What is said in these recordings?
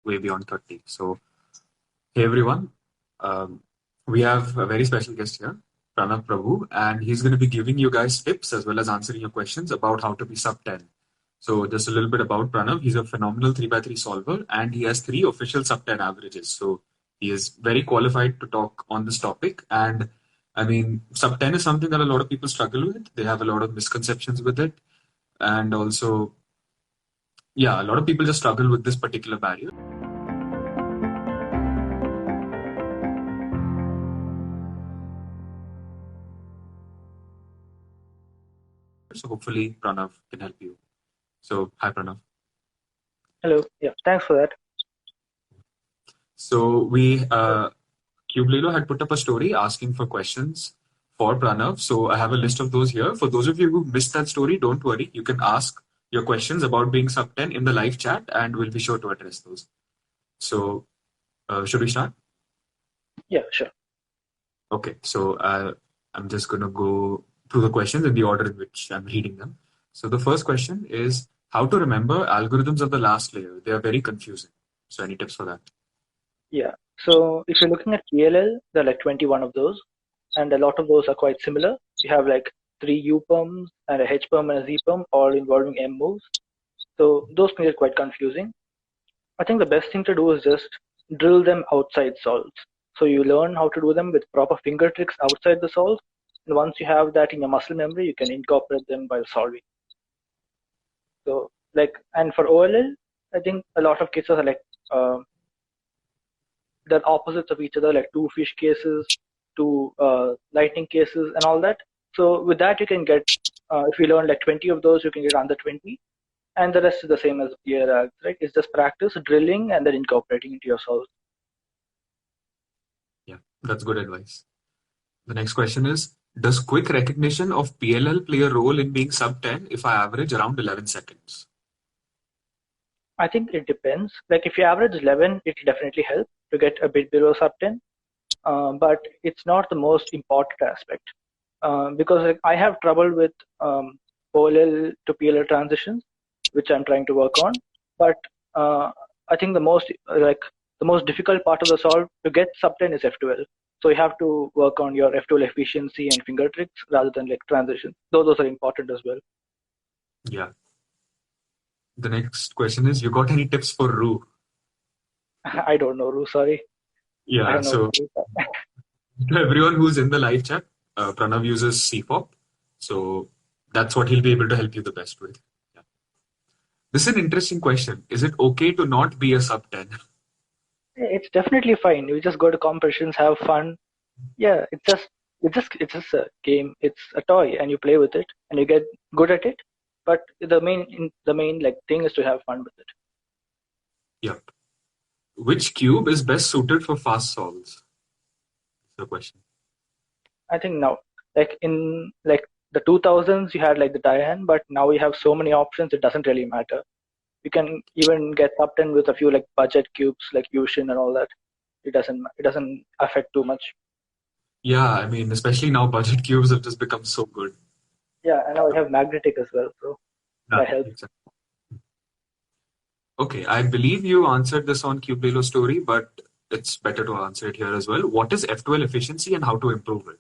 way beyond 30. So, hey everyone, we have a very special guest here, Pranav Prabhu, and he's going to be giving you guys tips as well as answering your questions about how to be sub 10. So, just a little bit about Pranav. He's a phenomenal 3x3 solver and he has 3 official sub 10 averages. So, he is very qualified to talk on this topic. And I mean, sub 10 is something that a lot of people struggle with. They have a lot of misconceptions with it. And also, yeah, a lot of people just struggle with this particular barrier. So hopefully Pranav can help you. So hi Pranav. Hello. Yeah, thanks for that. So Cubelelo had put up a story asking for questions for Pranav. So I have a list of those here. For those of you who missed that story, don't worry. You can ask your questions about being sub 10 in the live chat and we'll be sure to address those. So should we start? Yeah, sure. Okay, so I'm just going to go through the questions in the order in which I'm reading them. So the first question is how to remember algorithms of the last layer. They are very confusing. So any tips for that? Yeah. So if you're looking at PLL, there are like 21 of those, and a lot of those are quite similar. You have like 3 U-perms and a H-perm and a Z-perm, all involving M moves. So those can get quite confusing. I think the best thing to do is just drill them outside solves. So you learn how to do them with proper finger tricks outside the solve, and once you have that in your muscle memory, you can incorporate them while solving. So and for OLL, I think a lot of cases are like they're opposites of each other, like 2 fish cases, 2 lightning cases, and all that. So with that, you can get, if you learn like 20 of those, you can get under 20, and the rest is the same as PLL, right? It's just practice, drilling, and then incorporating into your solves. Yeah, that's good advice. The next question is, does quick recognition of PLL play a role in being sub 10 if I average around 11 seconds? I think it depends. Like if you average 11, it definitely helps to get a bit below sub 10, but it's not the most important aspect. Because like, I have trouble with OLL to PLL transitions, which I'm trying to work on. But I think the most difficult part of the solve to get sub 10 is F12. So you have to work on your F12 efficiency and finger tricks rather than like transitions. Those are important as well. Yeah. The next question is, you got any tips for Roo? I don't know, Ru, sorry. Yeah, so to everyone who's in the live chat, Pranav uses CFOP. So that's what he'll be able to help you the best with. Yeah. This is an interesting question. Is it okay to not be a sub 10? It's definitely fine. You just go to competitions, have fun. Yeah, it's just a game. It's a toy, and you play with it, and you get good at it. But the main like thing is to have fun with it. Yep. Which cube is best suited for fast solves? The question. I think now, like in like the 2000s, you had like the Diane, but now we have so many options. It doesn't really matter. You can even get up 10 with a few like budget cubes, like Yushin and all that. It doesn't affect too much. Yeah, I mean, especially now, budget cubes have just become so good. Yeah, and now we have magnetic as well, so that helps. Exactly. Okay, I believe you answered this on Cubelelo story, but it's better to answer it here as well. What is F12 efficiency and how to improve it?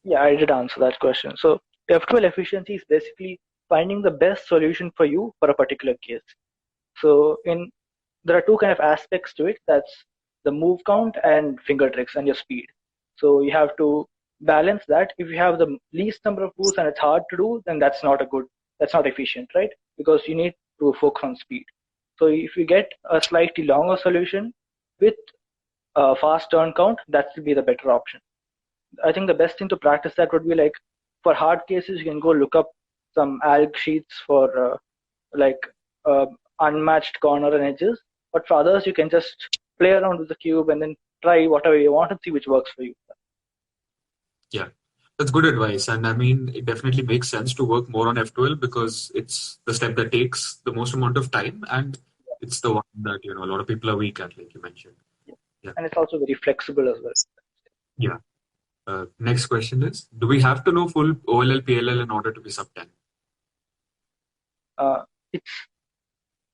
Yeah, I did answer that question. So F12 efficiency is basically finding the best solution for you for a particular case. So there are 2 kind of aspects to it. That's the move count and finger tricks and your speed. So you have to balance that. If you have the least number of moves and it's hard to do, then that's not efficient, right? Because you need to focus on speed. So if you get a slightly longer solution with a fast turn count, that would be the better option. I think the best thing to practice that would be like for hard cases, you can go look up some alg sheets for unmatched corner and edges. But for others, you can just play around with the cube and then try whatever you want and see which works for you. Yeah, that's good advice. And I mean, it definitely makes sense to work more on F12 because it's the step that takes the most amount of time and it's the one that, a lot of people are weak at, like you mentioned. Yeah. And it's also very flexible as well. Yeah. Next question is, do we have to know full OLL PLL in order to be sub 10?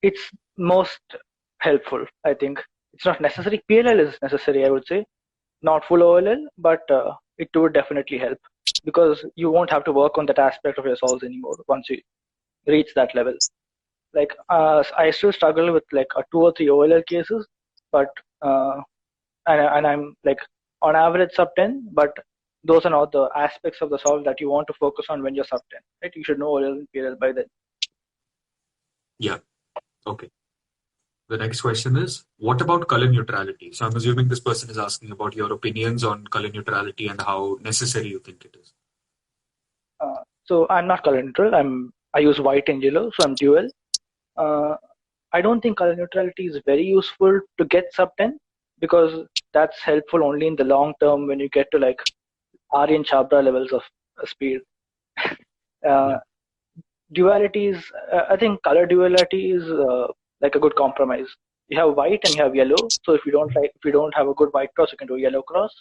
It's most helpful. I think it's not necessary. PLL is necessary, I would say, not full OLL, but it would definitely help because you won't have to work on that aspect of your solves anymore once you reach that level. Like I still struggle with like a 2 or 3 OLL cases, but and I'm like on average sub-10, but those are not the aspects of the solve that you want to focus on when you're sub-10, right? You should know OLL and PLL by then. Yeah. Okay. The next question is, what about color neutrality? So I'm assuming this person is asking about your opinions on color neutrality and how necessary you think it is. So I'm not color neutral. I use white and yellow, so I'm dual. I don't think color neutrality is very useful to get sub-10 because that's helpful only in the long term when you get to like Aryan Chabra levels of speed. Duality is, I think color duality is like a good compromise. You have white and you have yellow. So if you don't have a good white cross, you can do yellow cross,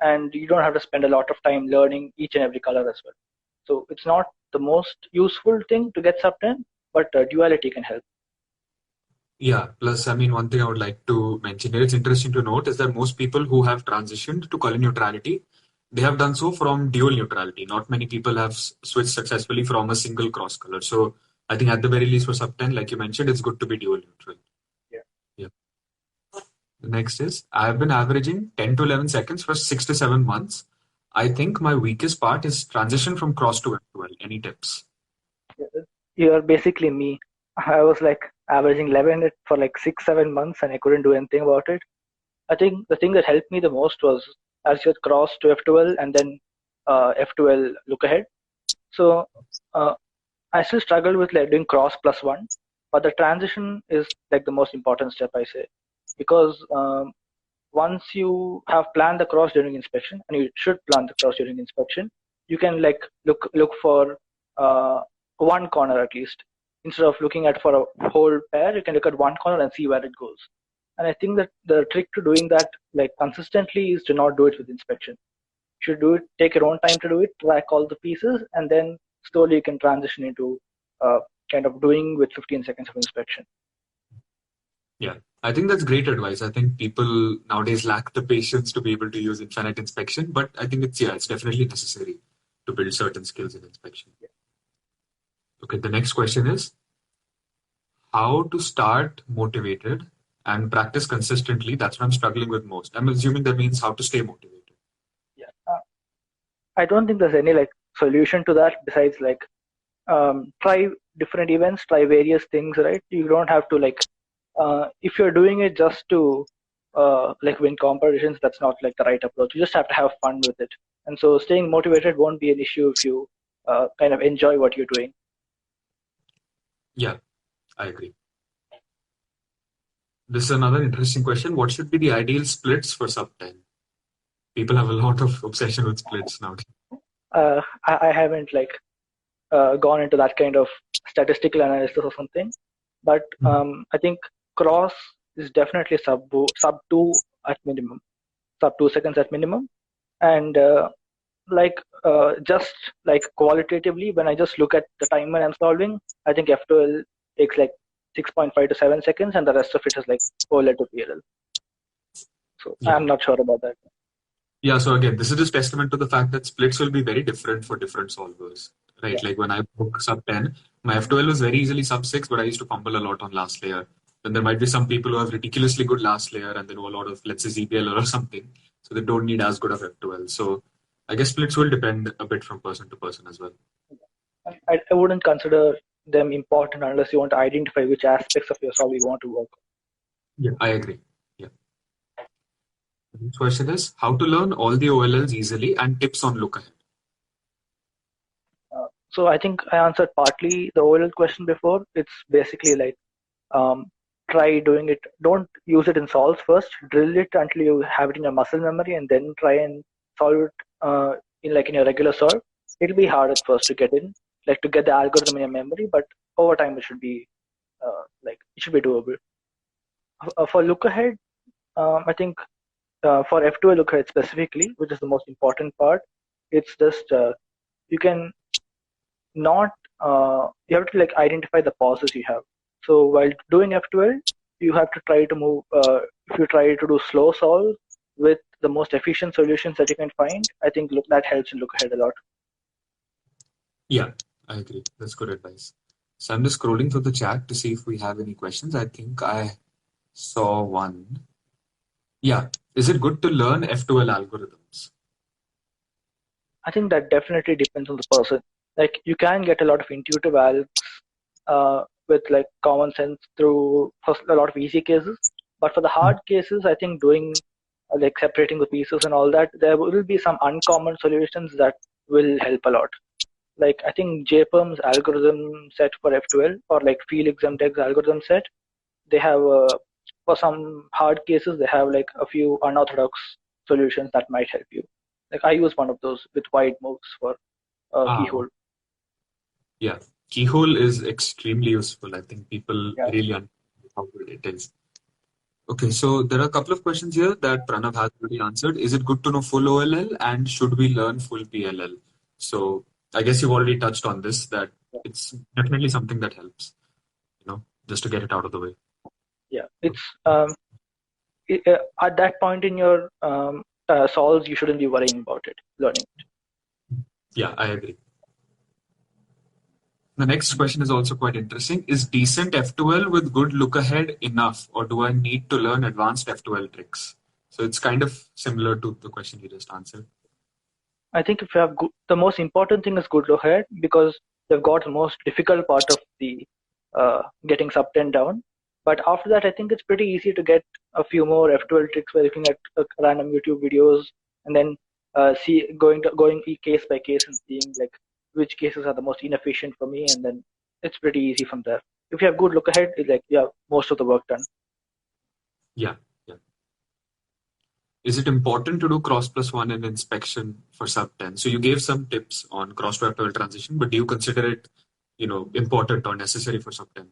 and you don't have to spend a lot of time learning each and every color as well. So it's not the most useful thing to get sub-10, but duality can help. Yeah, plus, I mean, one thing I would like to mention here, it's interesting to note is that most people who have transitioned to color neutrality, they have done so from dual neutrality. Not many people have switched successfully from a single cross color. So I think at the very least for sub-10, like you mentioned, it's good to be dual neutral. Yeah. The next is, I have been averaging 10 to 11 seconds for 6 to 7 months. I think my weakest part is transition from cross to F12. Any tips? You're basically me. I was like averaging 11 for like 6-7 months and I couldn't do anything about it. I think the thing that helped me the most was as you cross to F12 and then F12 look ahead. So I still struggled with like doing cross +1, but the transition is like the most important step, I say, because once you have planned the cross during inspection, and you should plan the cross during inspection, you can like look for one corner at least. Instead of looking at for a whole pair, you can look at one corner and see where it goes. And I think that the trick to doing that like consistently is to not do it with inspection. You should do it, take your own time to do it, track all the pieces, and then slowly you can transition into kind of doing with 15 seconds of inspection. Yeah, I think that's great advice. I think people nowadays lack the patience to be able to use infinite inspection, but I think it's definitely necessary to build certain skills in inspection. Okay, the next question is how to start motivated and practice consistently. That's what I'm struggling with most. I'm assuming that means how to stay motivated. Yeah, I don't think there's any like solution to that besides like try different events, try various things, right? You don't have to like if you're doing it just to like win competitions, that's not like the right approach. You just have to have fun with it, and so staying motivated won't be an issue if you kind of enjoy what you're doing. Yeah, I agree. This is another interesting question. What should be the ideal splits for sub-10? People have a lot of obsession with splits now. I haven't like gone into that kind of statistical analysis or something, but I think cross is definitely sub 2 at minimum, sub 2 seconds at minimum, and just like qualitatively, when I just look at the time when I'm solving, I think F12 takes like 6.5 to 7 seconds, and the rest of it is like OLL to PLL. So yeah. I'm not sure about that. Yeah, so again, this is just testament to the fact that splits will be very different for different solvers, right? Yeah. Like when I book sub-10, my F12 was very easily sub-6, but I used to fumble a lot on last layer. Then there might be some people who have ridiculously good last layer and then know a lot of, let's say, ZBLL or something. So they don't need as good of F12. So I guess splits will depend a bit from person to person as well. I wouldn't consider them important unless you want to identify which aspects of your solve you want to work on. Yeah, I agree. Yeah. The next question is how to learn all the OLLs easily and tips on lookahead. So I think I answered partly the OLL question before. It's basically like try doing it. Don't use it in solves first. Drill it until you have it in your muscle memory, and then try and solve it in your regular solve. It'll be hard at first to get in, like to get the algorithm in your memory, but over time it should be doable. For look ahead, I think for F2 look ahead specifically, which is the most important part, it's just you can not you have to like identify the pauses you have. So while doing F12, you have to try to move, if you try to do slow solve with the most efficient solutions that you can find, I think that helps in look ahead a lot. Yeah, I agree. That's good advice. So I'm just scrolling through the chat to see if we have any questions. I think I saw one. Yeah. Is it good to learn F2L algorithms? I think that definitely depends on the person. Like you can get a lot of intuitive algs with like common sense through a lot of easy cases, but for the hard cases, I think doing like separating the pieces and all that, there will be some uncommon solutions that will help a lot. Like I think JPERM's algorithm set for F2L or like Felix Zemdeg's algorithm set, they have for some hard cases they have like a few unorthodox solutions that might help you. Like I use one of those with wide moves for keyhole. Yeah, keyhole is extremely useful. I think people Yeah, really understand how good it is. Okay, so there are a couple of questions here that Pranav has already answered. Is it good to know full OLL and should we learn full PLL? So I guess you've already touched on this, that yeah, it's definitely something that helps, just to get it out of the way. yeah. It's at that point in your solves, you shouldn't be worrying about it, learning. Yeah, I agree. The next question is also quite interesting. Is decent F2L with good look ahead enough, or do I need to learn advanced F2L tricks? So it's kind of similar to the question you just answered. I think if you have the most important thing is good look ahead because they've got the most difficult part of the getting sub-10 down. But after that, I think it's pretty easy to get a few more F12 tricks by looking at random YouTube videos and then going case by case and seeing like which cases are the most inefficient for me, and then it's pretty easy from there. If you have good look ahead, it's like you have most of the work done. Yeah, yeah. Is it important to do cross plus one in inspection for sub-10? So you gave some tips on cross to F12 transition, but do you consider it, important or necessary for sub-10?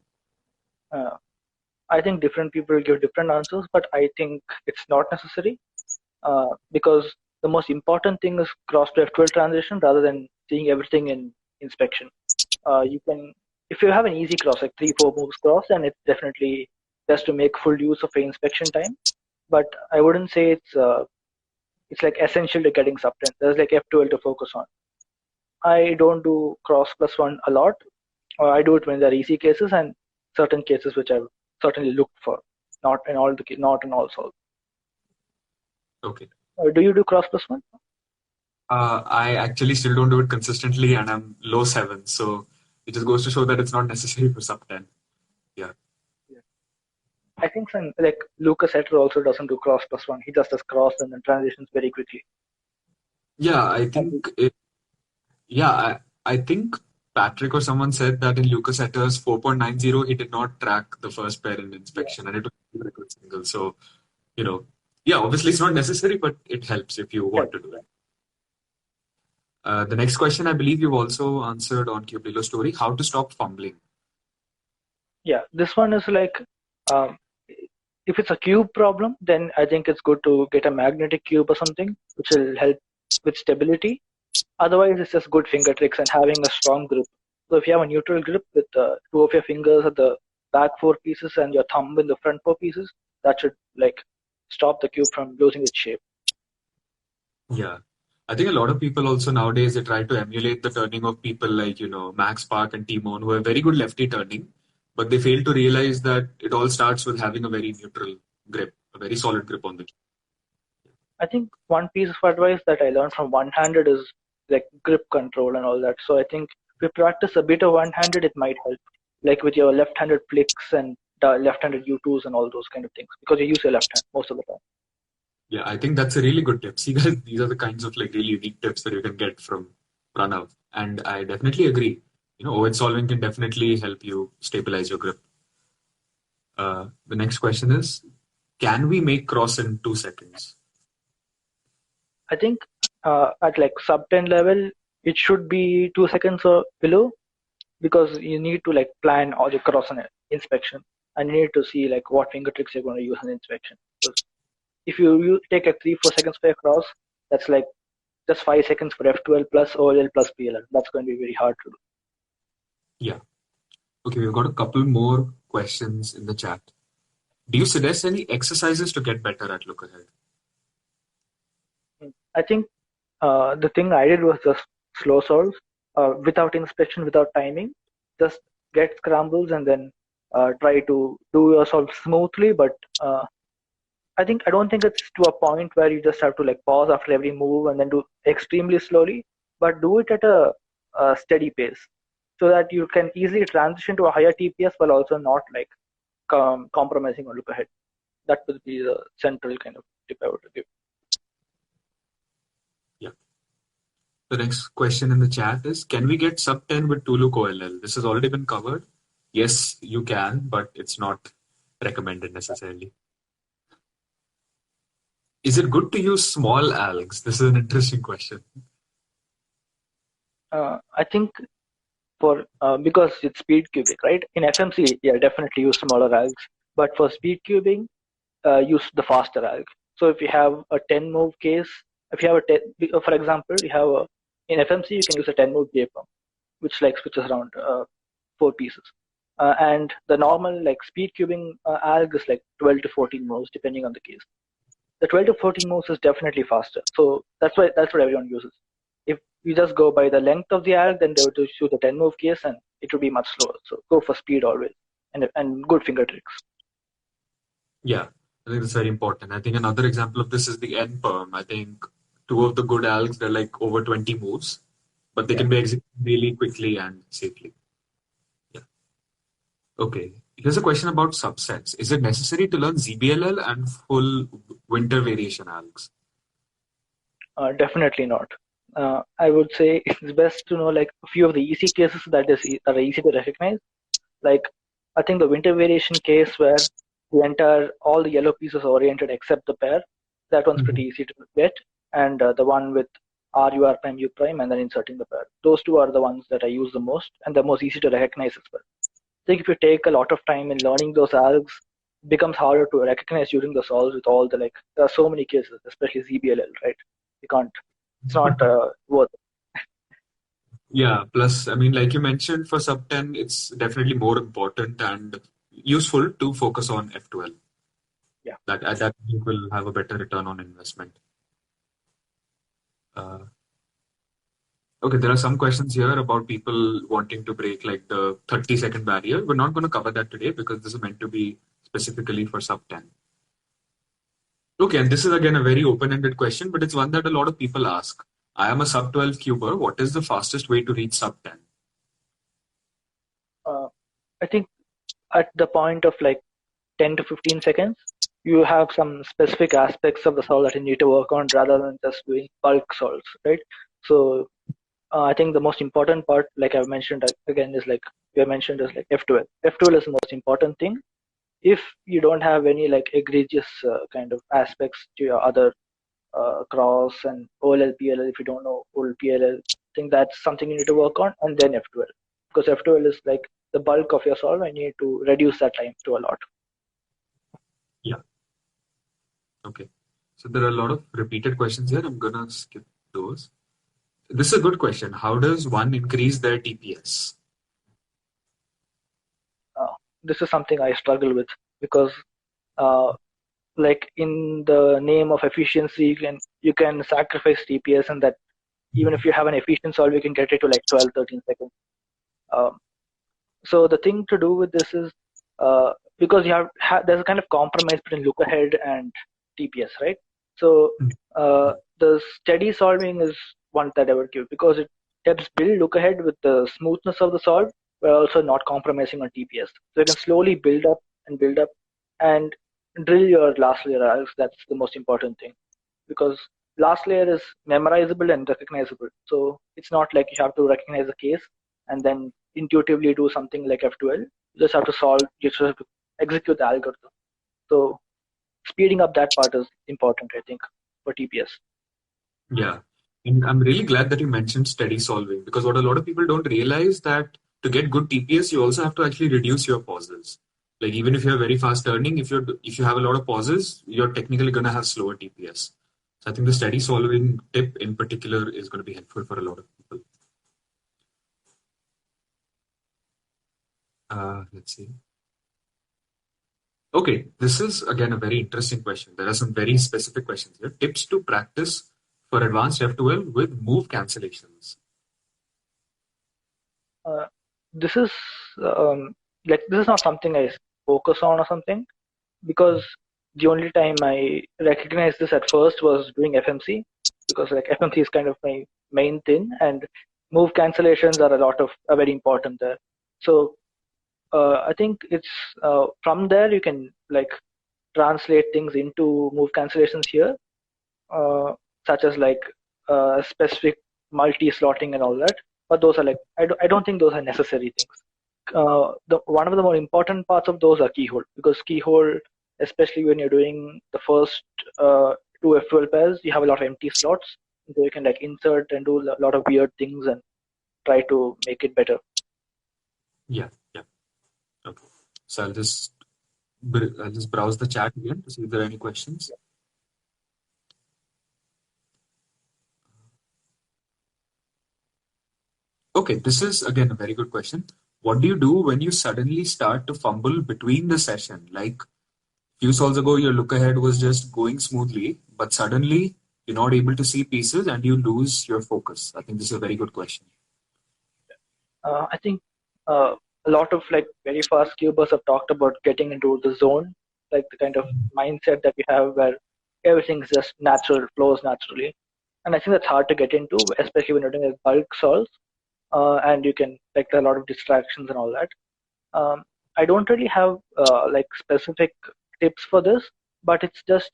I think different people give different answers, but I think it's not necessary because the most important thing is cross to F12 transition rather than seeing everything in inspection. You can, if you have an easy cross, like 3-4 moves cross, then it's definitely best to make full use of the inspection time. But I wouldn't say it's like essential to getting sub-10. There's like F12 to focus on. I don't do cross plus one a lot, or I do it when there are easy cases and certain cases which I've certainly looked for, not in all solves. Okay. Do you do cross plus one? I actually still don't do it consistently, and I'm low 7, so it just goes to show that it's not necessary for sub-10. Yeah. I think some like Lucas Etter also doesn't do cross plus one. He just does cross and then transitions very quickly. Yeah, I think I think Patrick or someone said that in Lucas Etter's 4.90, he did not track the first pair in Yeah, inspection, and it was a good single. So, yeah, obviously it's not necessary, but it helps if you want to do it. The next question, I believe you've also answered on Cubelelo story, how to stop fumbling. yeah. This one is like, um, if it's a cube problem, then I think it's good to get a magnetic cube or something, which will help with stability. Otherwise, it's just good finger tricks and having a strong grip. So if you have a neutral grip with two of your fingers at the back 4 pieces and your thumb in the front 4 pieces, that should like stop the cube from losing its shape. Yeah. I think a lot of people also nowadays, they try to emulate the turning of people like, Max Park and Timon, who have very good lefty turning, but they fail to realize that it all starts with having a very neutral grip, a very solid grip on the cue. I think one piece of advice that I learned from one-handed is like grip control and all that. So I think if you practice a bit of one-handed, it might help, like with your left-handed flicks and left-handed U2s and all those kind of things, because you use your left hand most of the time. Yeah, I think that's a really good tip. See, guys, these are the kinds of like really unique tips that you can get from Pranav. And I definitely agree. OH solving can definitely help you stabilize your grip. The next question is, can we make cross in 2 seconds? I think at like sub-10 level, it should be 2 seconds or below, because you need to like plan all the cross and inspection, and you need to see like what finger tricks you're going to use in inspection. Because if you take a 3-4 seconds per cross, that's like just 5 seconds for F12 plus OLL plus PLL. That's going to be very hard to do. Yeah. Okay, we've got a couple more questions in the chat. Do you suggest any exercises to get better at lookahead? I think the thing I did was just slow solves without inspection, without timing. Just get scrambles and then try to do your solve smoothly. But I don't think it's to a point where you just have to like pause after every move and then do extremely slowly, but do it at a steady pace so that you can easily transition to a higher TPS while also not like compromising on look ahead. That would be the central kind of tip I would give. Yeah. The next question in the chat is, can we get sub 10 with 2-look OLL? This has already been covered. Yes, you can, but it's not recommended necessarily. Is it good to use small algs? This is an interesting question. I think for because it's speed cubing, right? In FMC, yeah, definitely use smaller algs. But for speed cubing, use the faster alg. So if you have a 10 move case, if you have a 10, for example, you have a, in FMC you can use a 10 move JPEG, which like switches around 4 pieces. And the normal like speed cubing alg is like 12 to 14 moves depending on the case. The 12 to 14 moves is definitely faster. So that's what everyone uses. If you just go by the length of the alg, then they would just choose the 10 move case and it would be much slower. So go for speed always and good finger tricks. Yeah, I think that's very important. I think another example of this is the N perm. I think two of the good algs, they're like over 20 moves, but they can be executed really quickly and safely. Yeah. Okay. Here's a question about subsets. Is it necessary to learn ZBLL and full winter variation algs? Definitely not. I would say it's best to know like a few of the easy cases that are easy to recognize. Like I think the winter variation case where all the yellow pieces are oriented except the pair, that one's pretty easy to get. And the one with RUR prime U prime and then inserting the pair. Those two are the ones that I use the most and the most easy to recognize as well. I think if you take a lot of time in learning those algs, it becomes harder to recognize during the solves with all the like there are so many cases, especially ZBLL, right? You can't. It's not worth it. Yeah, plus, I mean, like you mentioned, for sub 10, it's definitely more important and useful to focus on F12. Yeah. That will have a better return on investment. Okay, there are some questions here about people wanting to break like the 30-second barrier. We're not going to cover that today because this is meant to be specifically for sub 10. Okay, and this is again a very open-ended question, but it's one that a lot of people ask. I am a sub 12 cuber. What is the fastest way to reach sub 10? I think at the point of like 10 to 15 seconds, you have some specific aspects of the solve that you need to work on rather than just doing bulk solves, right? So I think the most important part, like I've mentioned again, is like you mentioned is like F12. F12 is the most important thing. If you don't have any like egregious kind of aspects to your other cross and OLL PLL, if you don't know OLL PLL, I think that's something you need to work on, and then F12, because F12 is like the bulk of your solve, and you need to reduce that time to a lot. Yeah. Okay. So there are a lot of repeated questions here. I'm gonna skip those. This is a good question. How does one increase their TPS? This is something I struggle with because like in the name of efficiency, you can sacrifice TPS, and that even if you have an efficient solve, you can get it to like 12, 13 seconds. So the thing to do with this is because you there's a kind of compromise between look ahead and TPS, right? So the steady solving is one that I would give because it helps build look ahead with the smoothness of the solve, but also not compromising on TPS. So you can slowly build up and drill your last layer algs. That's the most important thing because last layer is memorizable and recognizable. So it's not like you have to recognize the case and then intuitively do something like F12. You just have to you just have to execute the algorithm. So speeding up that part is important, I think, for TPS. Yeah. And I'm really glad that you mentioned steady solving because what a lot of people don't realize that to get good TPS, you also have to actually reduce your pauses. Like even if you're very fast turning, if you have a lot of pauses, you're technically going to have slower TPS. So I think the steady solving tip in particular is going to be helpful for a lot of people. Let's see. Okay, this is again a very interesting question. There are some very specific questions here. Tips to practice for advanced F12 with move cancellations. This is this is not something I focus on or something, because the only time I recognized this at first was doing FMC, because like FMC is kind of my main thing, and move cancellations are very important there. So I think it's from there you can like translate things into move cancellations here, uh, such as like specific multi-slotting and all that. But those are like I don't think those are necessary things. The one of the more important parts of those are keyhole, because keyhole, especially when you're doing the first two F12 pairs, you have a lot of empty slots, so you can like insert and do a lot of weird things and try to make it better. Yeah, yeah. Okay. So I'll just browse the chat again to see if there are any questions. Okay, this is again a very good question. What do you do when you suddenly start to fumble between the session? Like few solves ago, your look ahead was just going smoothly, but suddenly you're not able to see pieces and you lose your focus. I think this is a very good question. I think a lot of like very fast cubers have talked about getting into the zone, like the kind of mindset that we have where everything's just natural, flows naturally. And I think that's hard to get into, especially when you're doing a bulk solves, and you can like there are a lot of distractions and all that. I don't really have like specific tips for this, but it's just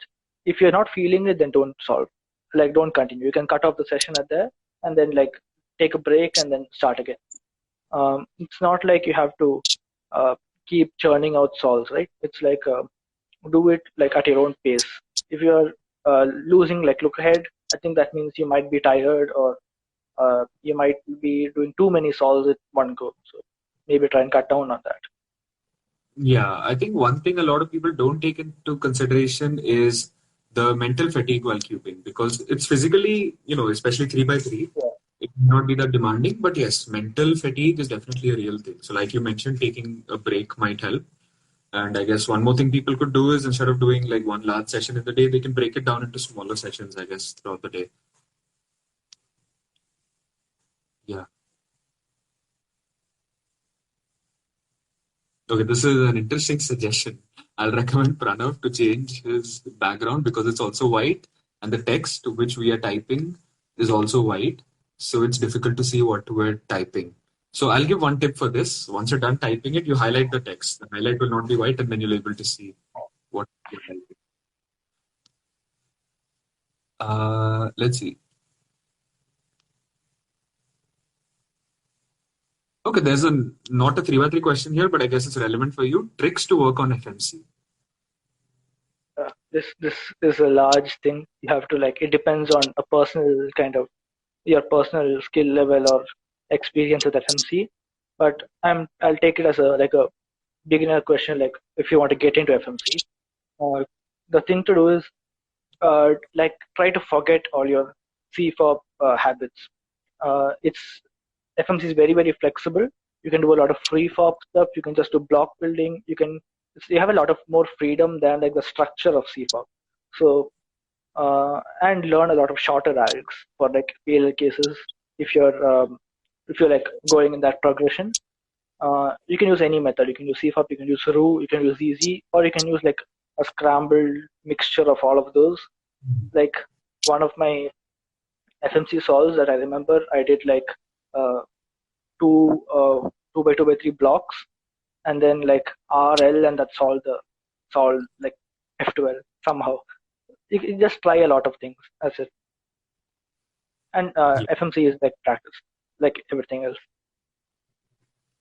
if you're not feeling it, then don't solve. Like don't continue. You can cut off the session at there and then like take a break and then start again. It's not like you have to uh, keep churning out solves, right? It's like do it like at your own pace. If you're losing like look ahead, I think that means you might be tired, or you might be doing too many solves at one go. So maybe try and cut down on that. Yeah, I think one thing a lot of people don't take into consideration is the mental fatigue while cubing because it's physically, especially 3 by 3, Yeah. it may not be that demanding, but yes, mental fatigue is definitely a real thing. So, like you mentioned, taking a break might help. And I guess one more thing people could do is instead of doing like one large session in the day, they can break it down into smaller sessions, I guess, throughout the day. Yeah. Okay, this is an interesting suggestion. I'll recommend Pranav to change his background because it's also white and the text which we are typing is also white. So it's difficult to see what we're typing. So I'll give one tip for this. Once you're done typing it, you highlight the text. The highlight will not be white and then you'll be able to see what you're typing. Let's see. Okay, there's not a 3 by 3 question here, but I guess it's relevant for you. Tricks to work on FMC. This is a large thing. You have to like it depends on a personal kind of your personal skill level or experience with FMC. But I'll take it as a beginner question. Like if you want to get into FMC, the thing to do is like try to forget all your CFOP habits. It's FMC is very flexible. You can do a lot of free FOP stuff. You can just do block building. You have a lot of more freedom than like the structure of CFOP. So and learn a lot of shorter algs for like PLL cases. If you're like going in that progression, you can use any method. You can use CFOP, you can use RU, you can use ZZ, or you can use like a scrambled mixture of all of those. Like one of my FMC solves that I remember, I did like uh, two 2 by 2 by 3 blocks, and then like RL, and that solved like F12 somehow. You just try a lot of things. That's it. And Yeah. FMC is like practice, like everything else.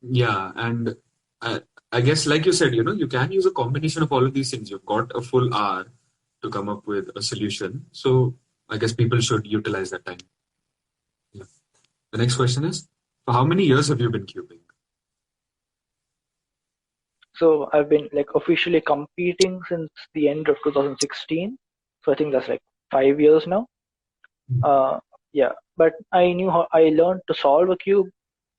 Yeah, and I guess, like you said, you can use a combination of all of these things. You've got a full hour to come up with a solution. So I guess people should utilize that time. Yeah. The next question is, for how many years have you been cubing? So I've been like officially competing since the end of 2016. So I think that's like 5 years now. Uh, yeah, but I learned to solve a cube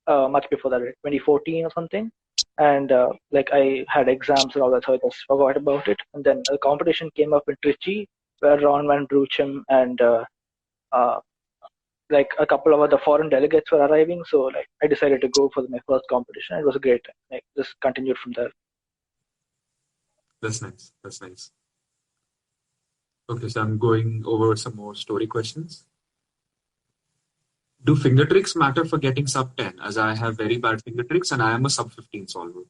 much before that, like 2014 or something. and like I had exams and all that, so I just forgot about it. And then a competition came up in Trichy where Ron Van Bruchem and uh, like a couple of other foreign delegates were arriving. So like I decided to go for my first competition. It was a great time. Like just continued from there. That's nice. That's nice. Okay, so I'm going over some more story questions. Do finger tricks matter for getting sub 10? As I have very bad finger tricks and I am a sub 15 solver.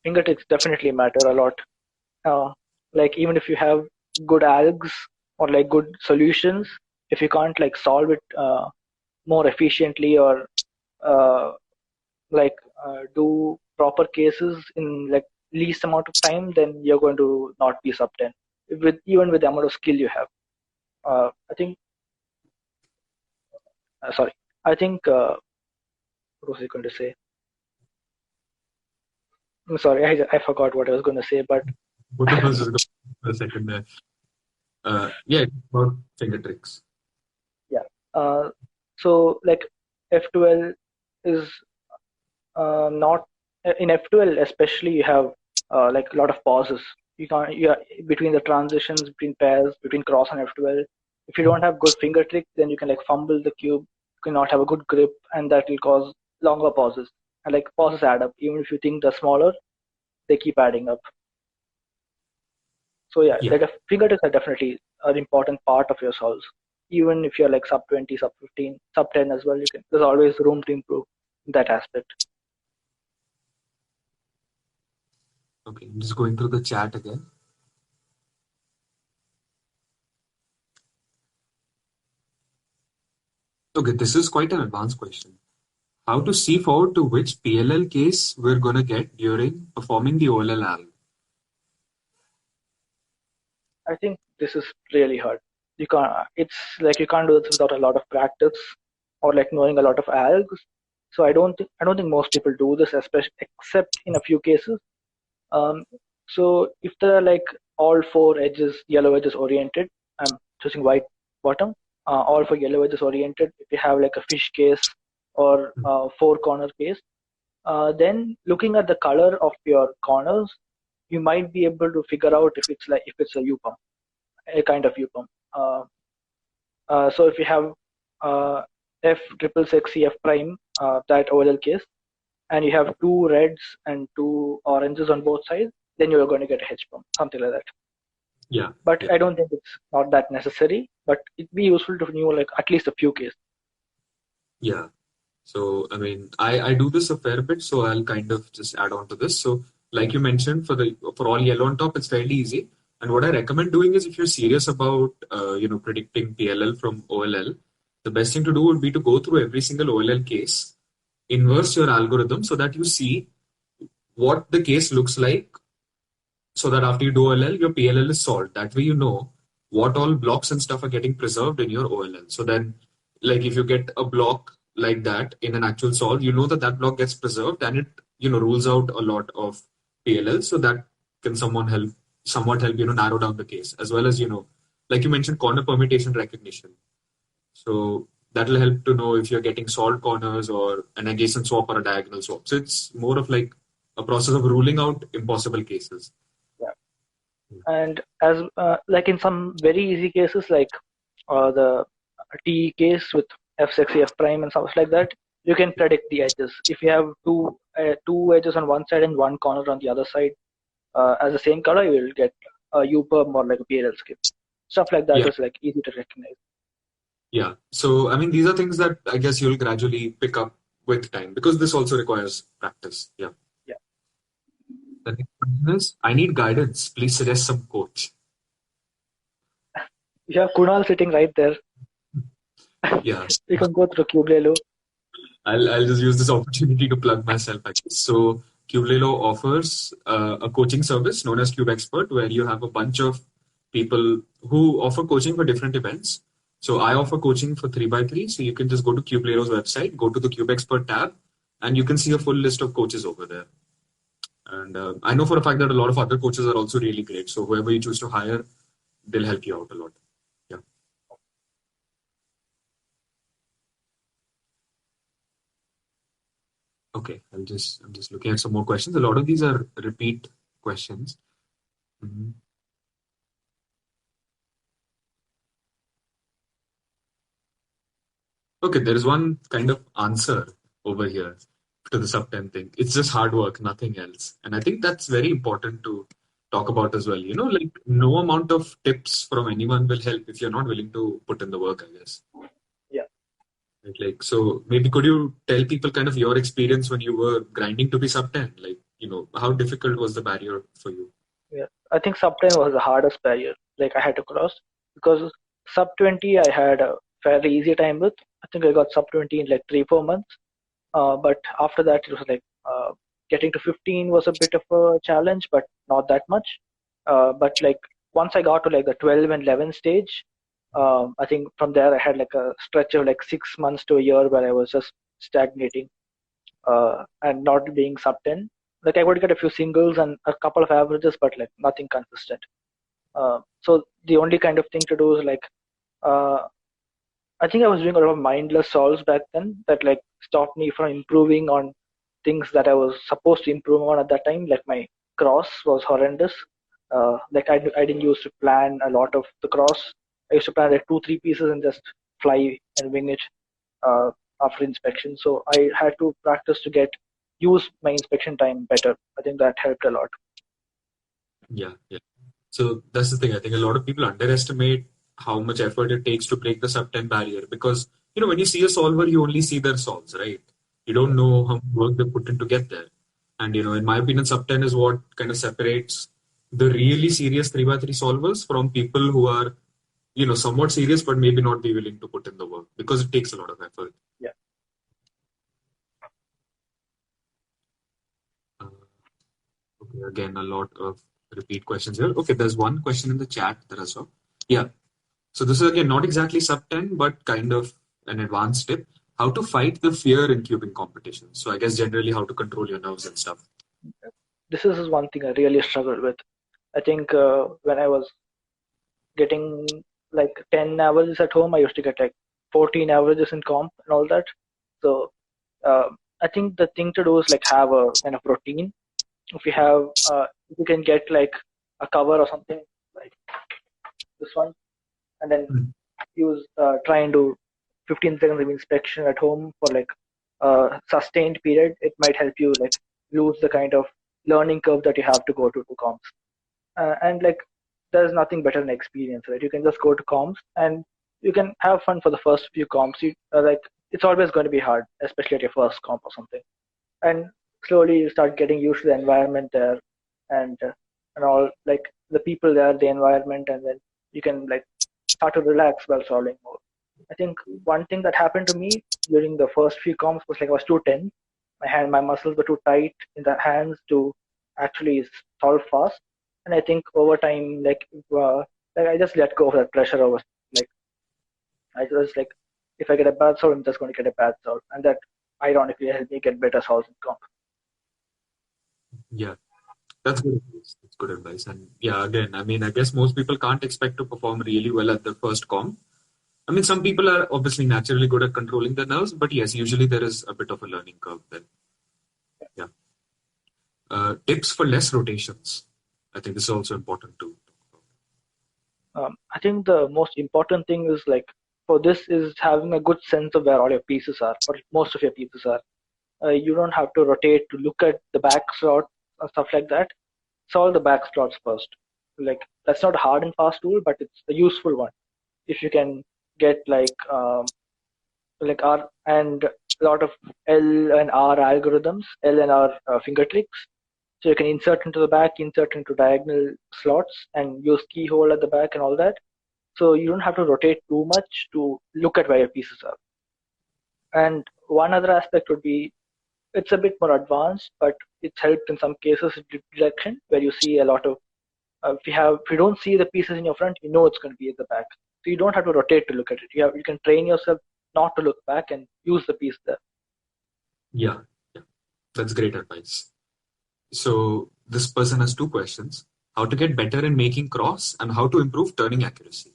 Fingertips definitely matter a lot. Like even if you have good algs or like good solutions, if you can't like solve it more efficiently or uh, like do proper cases in like least amount of time, then you're going to not be sub 10 with even with the amount of skill you have. I think sorry, I think what was I going to say? I'm sorry, I forgot what I was going to say, but Both of us just got for a second there. Yeah, it's about finger tricks. yeah. So like F12 is not in F12 especially. You have like a lot of pauses. You can't between the transitions between pairs between cross and F12. If you don't have good finger tricks, then you can like fumble the cube. You cannot have a good grip, and that will cause longer pauses. And like pauses add up. Even if you think they're smaller, they keep adding up. So yeah, Yeah, like finger tricks are definitely an important part of your solves. Even if you're like sub 20, sub 15, sub 10 as well, you can. There's always room to improve in that aspect. okay, I'm just going through the chat again. Okay, this is quite an advanced question. How to see forward to which PLL case we're going to get during performing the OLL alg? I think this is really hard. You can't. It's like you can't do this without a lot of practice or like knowing a lot of algs. So I don't think most people do this, especially except in a few cases. Um, so if they're like all four edges, yellow edges oriented, I'm choosing white bottom. All four yellow edges oriented. If you have like a fish case or four corner case, then looking at the color of your corners, you might be able to figure out if it's a U pump, a kind of U pump. So if you have F triple six CF prime, that OLL case, and you have two reds and two oranges on both sides, then you're going to get a H pump, something like that. Yeah. But Yeah. I don't think it's not that necessary, but it'd be useful to know like at least a few cases. Yeah. So, I mean, I do this a fair bit, so I'll kind of just add on to this. So, like you mentioned, for all yellow on top, it's fairly easy. And what I recommend doing is if you're serious about predicting PLL from OLL, the best thing to do would be to go through every single OLL case, inverse your algorithm so that you see what the case looks like, so that after you do OLL, your PLL is solved. That way you know what all blocks and stuff are getting preserved in your OLL. So then, like if you get a block like that in an actual solve, you know that that block gets preserved and it rules out a lot of PLL. So that can somewhat help narrow down the case, as well as like you mentioned, corner permutation recognition. So that'll help to know if you're getting solved corners or an adjacent swap or a diagonal swap. So it's more of like a process of ruling out impossible cases. Yeah. And as like in some very easy cases, like the T case with F6, F prime, and stuff like that, you can predict the edges. If you have two edges on one side and one corner on the other side as the same color, you will get a U-perm or like a PLL skip. Stuff like that Yeah. is like easy to recognize. Yeah. So, I mean, these are things that I guess you'll gradually pick up with time because this also requires practice. Yeah. Yeah. The next question is, I need guidance. Please suggest some coach. You have Kunal sitting right there. Yeah. You can go through Cubelelo. I'll just use this opportunity to plug myself, I guess. So, Cubelelo offers a coaching service known as Cube Expert, where you have a bunch of people who offer coaching for different events. So, I offer coaching for 3x3. So, you can just go to Cubelelo's website, go to the Cube Expert tab, and you can see a full list of coaches over there. And I know for a fact that a lot of other coaches are also really great. So, whoever you choose to hire, they'll help you out a lot. Yeah. Okay, I'm just looking at some more questions. A lot of these are repeat questions. Mhm. Okay, there is one kind of answer over here to the sub-10 thing. It's just hard work, nothing else. And I think that's very important to talk about as well. Like no amount of tips from anyone will help if you're not willing to put in the work, I guess. Yeah. Right? Like, so maybe could you tell people kind of your experience when you were grinding to be sub-10? Like, how difficult was the barrier for you? Yeah, I think sub-10 was the hardest barrier like I had to cross because sub-20 I had a fairly easy time with. I think I got sub-20 in like 3-4 months. But after that, it was like getting to 15 was a bit of a challenge, but not that much. But like once I got to like the 12 and 11 stage, I think from there I had like a stretch of like 6 months to a year where I was just stagnating and not being sub-10. Like I would get a few singles and a couple of averages, but like nothing consistent. So the only kind of thing to do is like uh, I think I was doing a lot of mindless solves back then that like stopped me from improving on things that I was supposed to improve on at that time. Like my cross was horrendous. Like I didn't used to plan a lot of the cross. I used to plan like 2-3 pieces and just fly and wing it uh, after inspection. So I had to practice to use my inspection time better. I think that helped a lot. Yeah, yeah. So that's the thing. I think a lot of people underestimate how much effort it takes to break the sub-10 barrier because, when you see a solver, you only see their solves, right? You don't know how much work they put in to get there. And, in my opinion, sub-10 is what kind of separates the really serious 3x3 solvers from people who are, somewhat serious but maybe not be willing to put in the work because it takes a lot of effort. Yeah. Okay, again, a lot of repeat questions here. Okay, there's one question in the chat that I saw. Yeah. So this is again not exactly sub-10, but kind of an advanced tip. How to fight the fear in cubing competitions. So I guess generally how to control your nerves and stuff. This is one thing I really struggled with. I think when I was getting like 10 averages at home, I used to get like 14 averages in comp and all that. So I think the thing to do is like have a kind of routine. If you can get like a cover or something like this one, and then Mm. try and do 15 seconds of inspection at home for like a sustained period. It might help you like lose the kind of learning curve that you have to go to comps. And like there's nothing better than experience, right? You can just go to comps and you can have fun for the first few comps. Like it's always going to be hard, especially at your first comp or something. And slowly you start getting used to the environment there, and all like the people there, the environment, and then you can like start to relax while solving more. I think one thing that happened to me during the first few comps was like I was too tense. My muscles were too tight in the hands to actually solve fast. And I think over time, like I just let go of that pressure. Like I was like, if I get a bad solve, I'm just going to get a bad solve, and that ironically helped me get better solves in comp. Yeah, that's good advice. That's good advice. And yeah, again, I mean, I guess most people can't expect to perform really well at their first comp. I mean, some people are obviously naturally good at controlling their nerves, but yes, usually there is a bit of a learning curve then. Yeah. Tips for less rotations. I think this is also important too. I think the most important thing is like for this is having a good sense of where all your pieces are, or most of your pieces are. You don't have to rotate to look at the back slot and stuff like that. Solve the back slots first. Like that's not a hard and fast tool, but it's a useful one. If you can get like R and a lot of L and R algorithms, L and R finger tricks. So you can insert into the back, insert into diagonal slots, and use keyhole at the back and all that. So you don't have to rotate too much to look at where your pieces are. And one other aspect would be it's a bit more advanced, but it's helped in some cases with detection where you see a lot of if you don't see the pieces in your front, you know it's going to be at the back. So you don't have to rotate to look at it. You can train yourself not to look back and use the piece there. Yeah, yeah, that's great advice. So this person has two questions: how to get better in making cross and how to improve turning accuracy.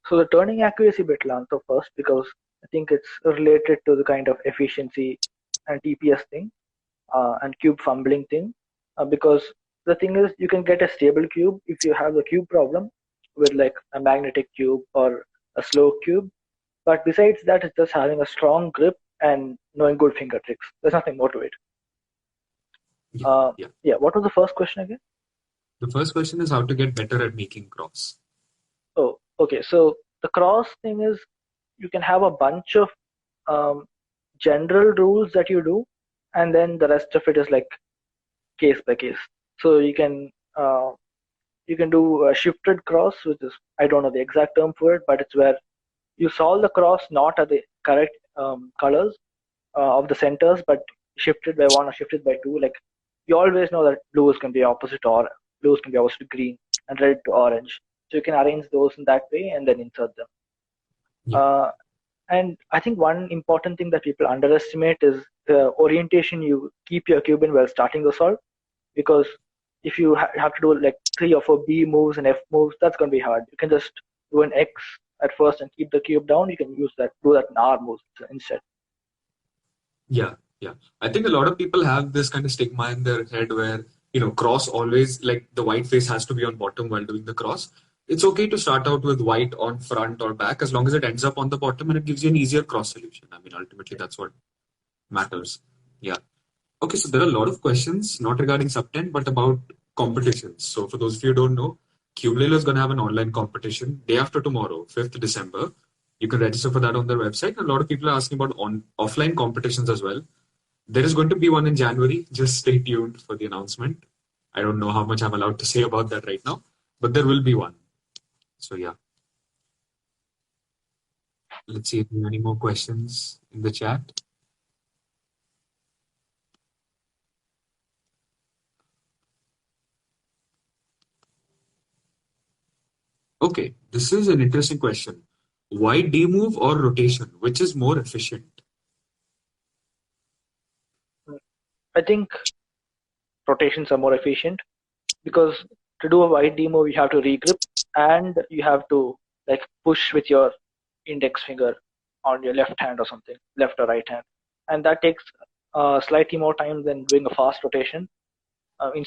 So the turning accuracy bit I'll answer first because think it's related to the kind of efficiency and TPS thing and cube fumbling thing, because the thing is you can get a stable cube if you have the cube problem with like a magnetic cube or a slow cube. But besides that, it's just having a strong grip and knowing good finger tricks. There's nothing more to it. Yeah, yeah. Yeah. What was the first question again? The first question is how to get better at making cross. Oh, okay. So the cross thing is you can have a bunch of um, general rules that you do, and then the rest of it is like case by case. So you can do a shifted cross, which is I don't know the exact term for it, but it's where you solve the cross not at the correct colors of the centers, but shifted by one or shifted by two. Like you always know that blues can be opposite or blues can be opposite to green and red to orange. So you can arrange those in that way and then insert them. Yeah. And I think one important thing that people underestimate is the orientation you keep your cube in while starting the solve, because if you have to do like 3 or 4 B moves and F moves, that's going to be hard. You can just do an X at first and keep the cube down. You can do that in R moves instead. Yeah, yeah. I think a lot of people have this kind of stigma in their head where, cross always, like the white face has to be on bottom while doing the cross. It's okay to start out with white on front or back as long as it ends up on the bottom and it gives you an easier cross solution. I mean, ultimately, that's what matters. Yeah. Okay, so there are a lot of questions, not regarding Sub-10, but about competitions. So for those of you who don't know, Cubelelo is going to have an online competition day after tomorrow, 5th December. You can register for that on their website. A lot of people are asking about offline competitions as well. There is going to be one in January. Just stay tuned for the announcement. I don't know how much I'm allowed to say about that right now, but there will be one. So yeah. Let's see if there are any more questions in the chat. Okay, this is an interesting question. Why D-move or rotation? Which is more efficient? I think rotations are more efficient because to do a wide D move, you have to regrip and you have to like push with your index finger on your left hand or something, left or right hand, and that takes slightly more time than doing a fast rotation. In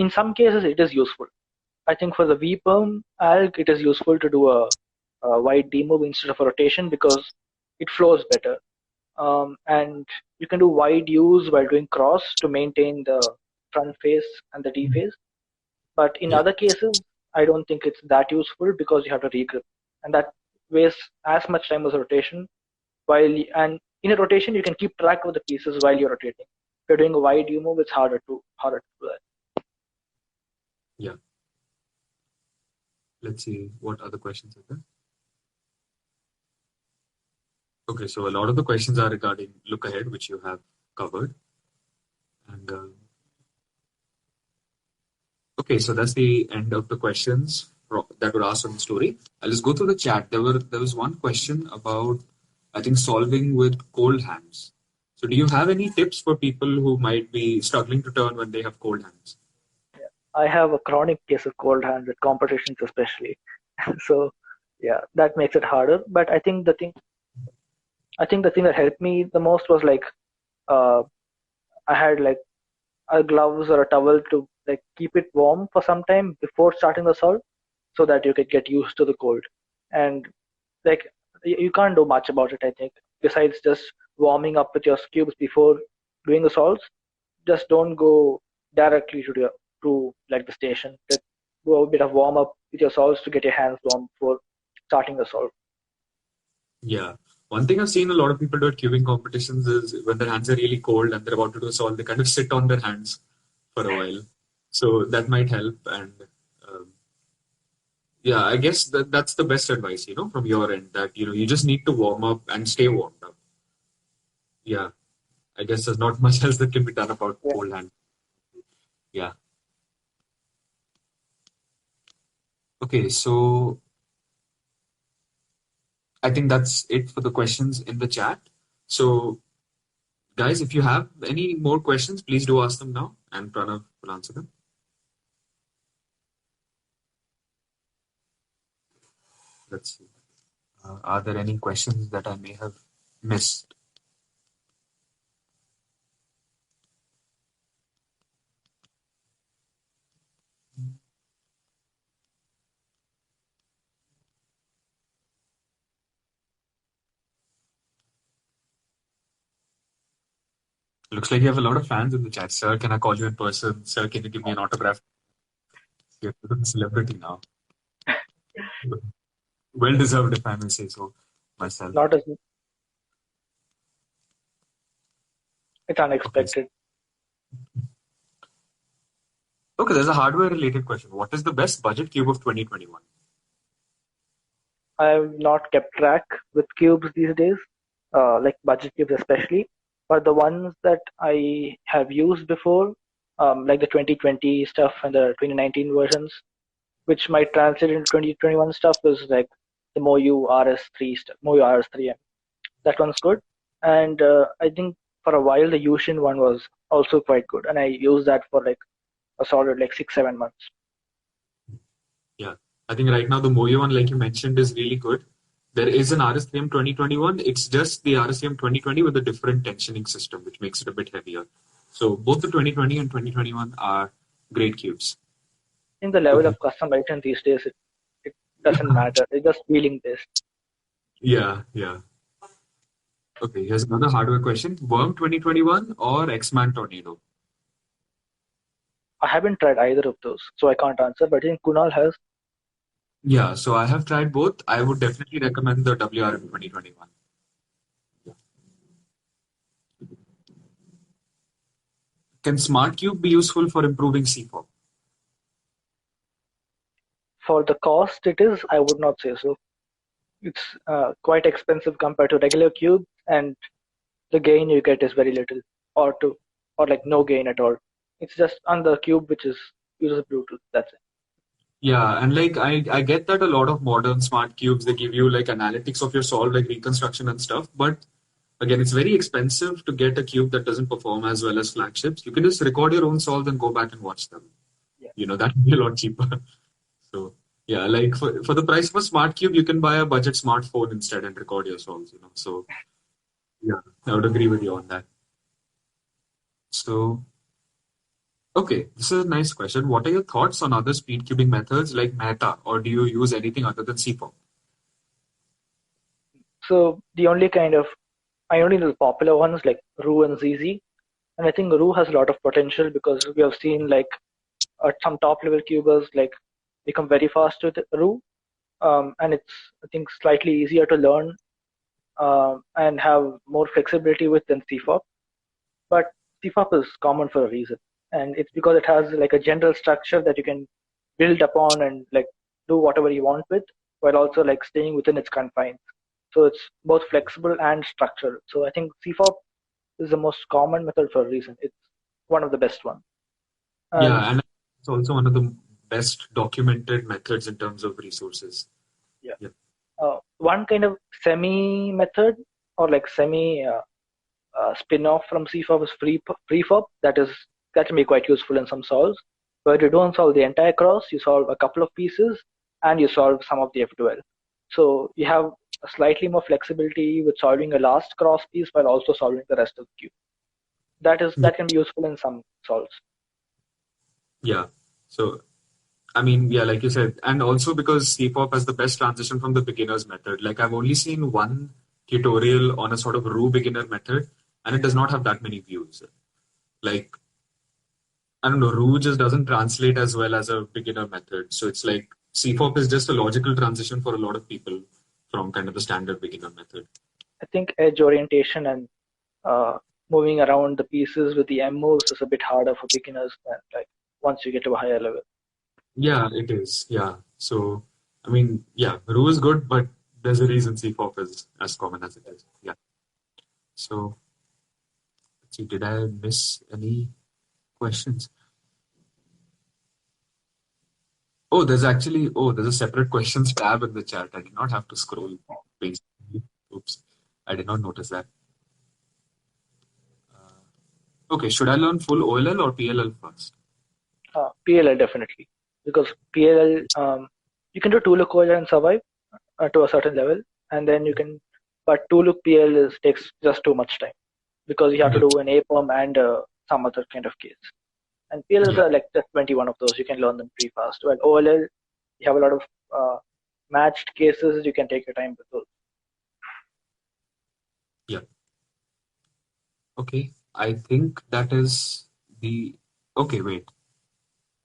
some cases, it is useful. I think for the V-perm alg, it is useful to do a wide D move instead of a rotation because it flows better. And you can do wide U's while doing cross to maintain the front face and the D face. But in Yeah. other cases, I don't think it's that useful because you have to regrip, and that wastes as much time as a rotation. And in a rotation, you can keep track of the pieces while you're rotating. If you're doing a wide U move, it's harder to do that. Yeah. Let's see what other questions are there. Okay, so a lot of the questions are regarding look ahead, which you have covered. And okay, so that's the end of the questions that were asked on the story. I'll just go through the chat. There was one question about, I think, solving with cold hands. So do you have any tips for people who might be struggling to turn when they have cold hands? I have a chronic case of cold hands at competitions, especially. So, yeah, that makes it harder. But I think the thing that helped me the most was like uh, I had like a gloves or a towel to like keep it warm for some time before starting the solve, so that you could get used to the cold. And like you can't do much about it, I think, besides just warming up with your cubes before doing the solves. Just don't go directly to like the station. Like, do a bit of warm up with your solves to get your hands warm before starting the solve. Yeah. One thing I've seen a lot of people do at cubing competitions is when their hands are really cold and they're about to do a solve, they kind of sit on their hands for a while. So that might help. And um, yeah, I guess that's the best advice, from your end, that, you just need to warm up and stay warmed up. Yeah. I guess there's not much else that can be done about Yeah. cold hand. Yeah. Okay, so I think that's it for the questions in the chat. So, guys, if you have any more questions, please do ask them now, and Pranav will answer them. Let's see. Are there any questions that I may have missed? Looks like you have a lot of fans in the chat. Sir, can I call you in person? Sir, can you give me an autograph? You're a celebrity now. Well deserved, if I may say so myself. Not as it's Okay. unexpected. Okay, there's a hardware related question. What is the best budget cube of 2021? I have not kept track with cubes these days, like budget cubes especially. But the ones that I have used before, like the 2020 stuff and the 2019 versions, which might translate into 2021 stuff, is like the Moyu RS3 stuff, Moyu RS3M. That one's good. And I think for a while the Yushin one was also quite good, and I used that for like a solid like 6-7 months. Yeah, I think right now the Moyo one, like you mentioned, is really good. There is an RSTM 2021. It's just the RSTM 2020 with a different tensioning system, which makes it a bit heavier. So both the 2020 and 2021 are great cubes. I think the level Okay. of customization these days, it doesn't matter. It's just feeling based. Yeah, yeah. Okay, here's another hardware question. Worm 2021 or X-Man Tornado? I haven't tried either of those, so I can't answer. But I think Kunal has. Yeah, so I have tried both. I would definitely recommend the WRM 2021. Can Smart Cube be useful for improving CFOP? For the cost it is, I would not say so. It's quite expensive compared to regular cube, and the gain you get is very little, or like no gain at all. It's just on the cube, which is uses Bluetooth. That's it. Yeah, and like I get that a lot of modern smart cubes they give you like analytics of your solve, like reconstruction and stuff. But again, it's very expensive to get a cube that doesn't perform as well as flagships. You can just record your own solves and go back and watch them. Yeah. That would be a lot cheaper. So yeah, like for the price of a smart cube, you can buy a budget smartphone instead and record your solves. So yeah, I would agree with you on that. So okay, this is a nice question. What are your thoughts on other speed cubing methods like Meta, or do you use anything other than CFOP? So the only kind of I only know the popular ones like Ru and ZZ, and I think Ru has a lot of potential because we have seen like some top level cubers like become very fast with Ru, and it's I think slightly easier to learn and have more flexibility with than CFOP. But CFOP is common for a reason, and it's because it has like a general structure that you can build upon and like do whatever you want with, while also like staying within its confines. So it's both flexible and structured. So I think CFOP is the most common method for a reason. It's one of the best ones. And Yeah, and it's also one of the best documented methods in terms of resources. yeah, Yeah. one kind of semi method or like semi spin-off from CFOP is prefop. That can be quite useful in some solves, where you don't solve the entire cross, you solve a couple of pieces, and you solve some of the F12. So you have a slightly more flexibility with solving a last cross piece while also solving the rest of the cube. That can be useful in some solves. Yeah. So, I mean, yeah, like you said, and also because CFOP has the best transition from the beginner's method. Like I've only seen one tutorial on a sort of Ru beginner method, and it does not have that many views. Like, I don't know, Ru just doesn't translate as well as a beginner method. So it's like CFOP is just a logical transition for a lot of people from kind of the standard beginner method. I think edge orientation and uh, moving around the pieces with the M moves is a bit harder for beginners than like once you get to a higher level. Yeah, it is. Yeah. So, I mean, yeah, Ru is good, but there's a reason CFOP is as common as it is. Yeah. So, let's see, did I miss any questions? There's a separate questions tab in the chat. I did not have to scroll basically. Oops. I did not notice that. Okay, should I learn full OLL or PLL first? PLL definitely, because PLL you can do two lookahead and survive to a certain level, and then you can. But 2-loop PL takes just too much time because you have to Yeah. do an APOM and some other kind of case. And PLLs Yeah. are like just 21 of those. You can learn them pretty fast. Well, OLL, you have a lot of matched cases. You can take your time with those. Yeah. Okay. I think that is the. Okay, wait.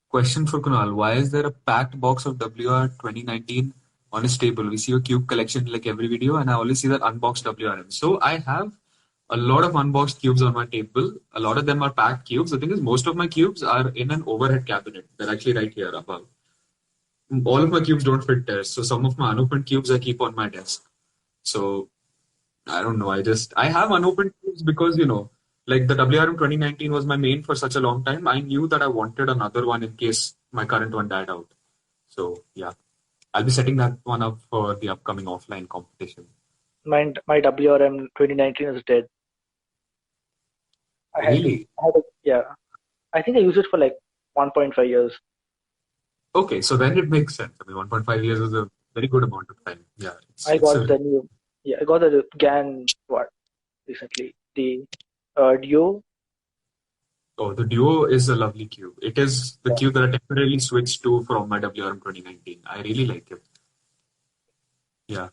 Question for Kunal. Why is there a packed box of WR 2019 on his table? We see a cube collection like every video, and I always see that unboxed WRM. So I have a lot of unboxed cubes on my table. A lot of them are packed cubes. The thing is, most of my cubes are in an overhead cabinet. They're actually right here above. All of my cubes don't fit there. So some of my unopened cubes I keep on my desk. So I don't know. I have unopened cubes because, like the WRM 2019 was my main for such a long time. I knew that I wanted another one in case my current one died out. So yeah, I'll be setting that one up for the upcoming offline competition. My WRM 2019 is dead. Really? Yeah. I think I used it for like 1.5 years. Okay, so then it makes sense. I mean, 1.5 years is a very good amount of time. Yeah, I it's got a the new, yeah, I got the GAN what recently. The Duo. Oh, the Duo is a lovely cube. It is the Yeah. cube that I temporarily switched to from my WRM 2019. I really like it. Yeah.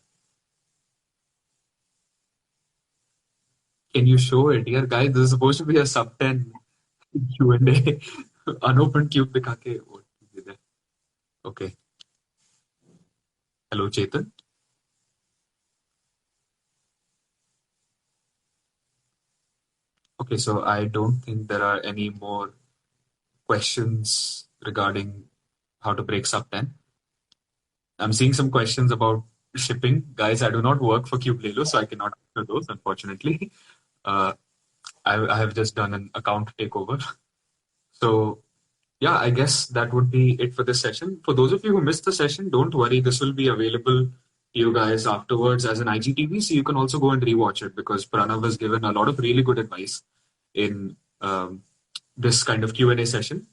Can you show it? Yeah, guys, this is supposed to be a sub-10 Q&A. Unopened cube दिखा के वो दे दे. Okay. Hello, Chetan. Okay, so I don't think there are any more questions regarding how to break sub-10. I'm seeing some questions about shipping. Guys, I do not work for Cubelelo, so I cannot answer those, unfortunately. Uh, I have just done an account takeover. So yeah, I guess that would be it for this session. For those of you who missed the session, don't worry. This will be available to you guys afterwards as an IGTV, so you can also go and rewatch it because Pranav has given a lot of really good advice in this kind of Q&A session.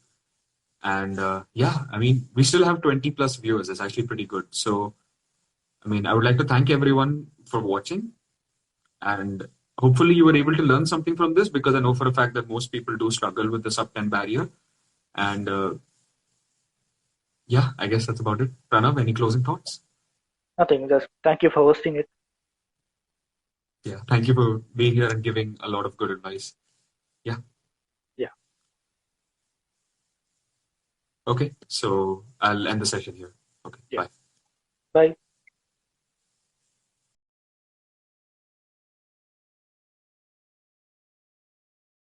And yeah, I mean, we still have 20 plus viewers. It's actually pretty good. So, I mean, I would like to thank everyone for watching. And hopefully you were able to learn something from this because I know for a fact that most people do struggle with the sub-10 barrier. And yeah, I guess that's about it. Pranav, any closing thoughts? Nothing. Just thank you for hosting it. Yeah, thank you for being here and giving a lot of good advice. Yeah. Yeah. Okay, so I'll end the session here. Okay, Yeah. bye. Bye.